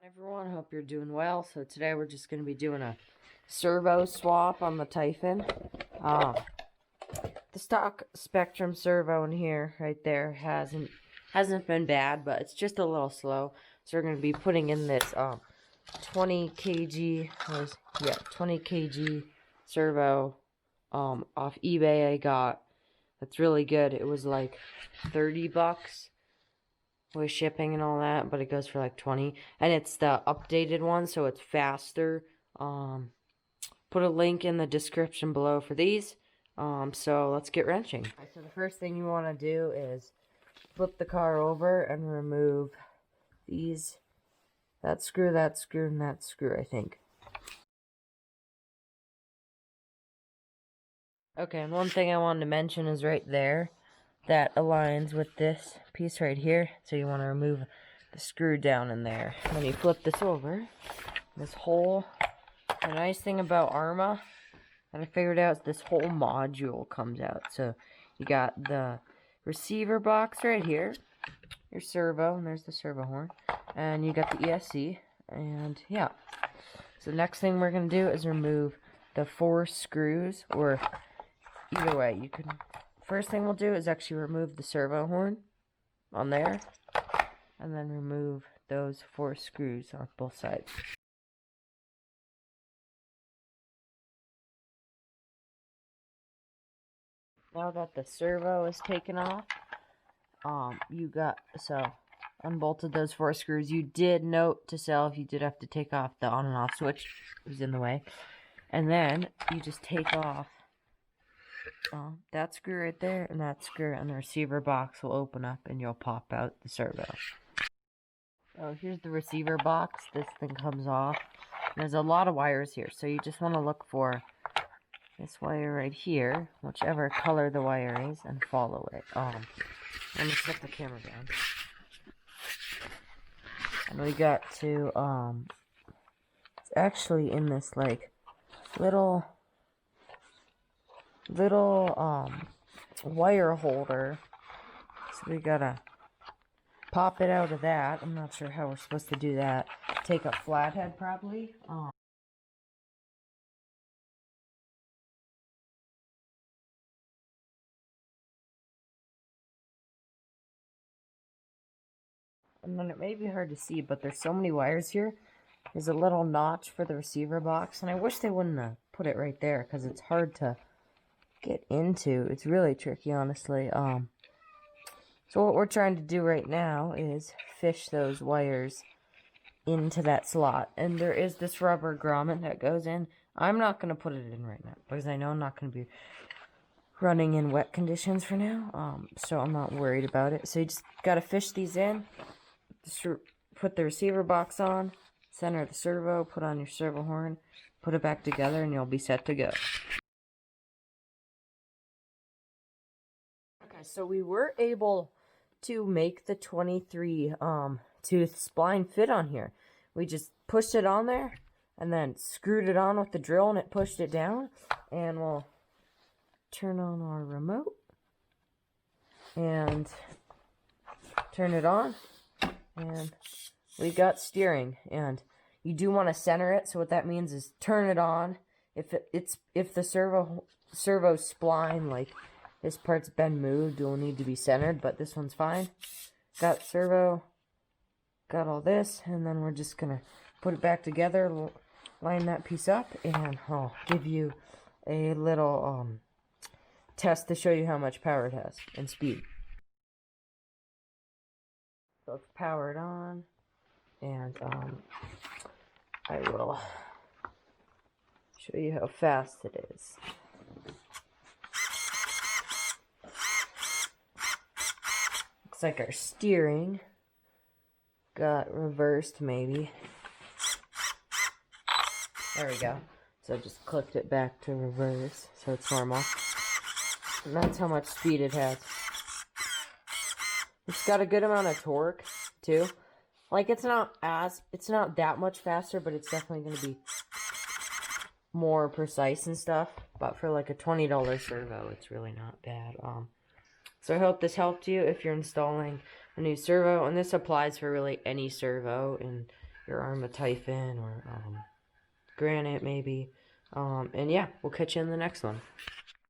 Everyone, hope you're doing well. So today we're just going to be doing a servo swap on the Typhon. The stock Spectrum servo in here, right there, hasn't been bad, but it's just a little slow. So we're going to be putting in this 20 kg, 20 kg servo off eBay. I got that's really good. It was like $30 with shipping and all that, but it goes for like 20, and it's the updated one, so it's faster. Put a link in the description below for these. So let's get wrenching. Right, so the first thing you want to do is flip the car over and remove these, that screw, and that screw, I think. Okay, and one thing I wanted to mention is right there, that aligns with this piece right here. So you want to remove the screw down in there. When you flip this over, this whole, the nice thing about Arrma that I figured out is this whole module comes out. So you got the receiver box right here, your servo, and there's the servo horn, and you got the ESC, and yeah. So the next thing we're going to do is remove the 4 screws, or either way, you can. First thing we'll do is actually remove the servo horn on there, and then remove those 4 screws on both sides. Now that the servo is taken off, unbolted those 4 screws. You did note to self, you did have to take off the on and off switch. It was in the way. And then you just take off that screw right there and that screw, and the receiver box will open up and you'll pop out the servo. So here's the receiver box. This thing comes off. There's a lot of wires here, so you just want to look for this wire right here, whichever color the wire is, and follow it. Let me set the camera down. And we got to, it's actually in this, like, little wire holder. So we gotta pop it out of that. I'm not sure how we're supposed to do that. Take a flathead, probably. And then it may be hard to see, but there's so many wires here. There's a little notch for the receiver box, and I wish they wouldn't have put it right there, because it's hard to get into. It's really tricky, honestly. So what we're trying to do right now is fish those wires into that slot, and there is this rubber grommet that goes in. I'm not going to put it in right now, because I know I'm not going to be running in wet conditions for now, so I'm not worried about it. So you just got to fish these in. Just put the receiver box on, center the servo, put on your servo horn, put it back together, and you'll be set to go. Okay, so we were able to make the 23 tooth spline fit on here. We just pushed it on there and then screwed it on with the drill, and it pushed it down. And we'll turn on our remote and turn it on, and we got steering. And you do want to center it, so what that means is turn it on. If the servo spline, like this part's been moved, you'll need to be centered, but this one's fine. Got servo, got all this, and then we're just gonna put it back together, line that piece up, and I'll give you a little test to show you how much power it has and speed. So it's powered on, and I will show you how fast it is. Looks like our steering got reversed, maybe. There we go. So I just clicked it back to reverse, so it's normal. And that's how much speed it has. It's got a good amount of torque, too. Like, it's not that much faster, but it's definitely going to be more precise and stuff. But for like a $20 servo, it's really not bad. So I hope this helped you if you're installing a new servo, and this applies for really any servo in your Arrma typhon or granite maybe. And yeah, we'll catch you in the next one.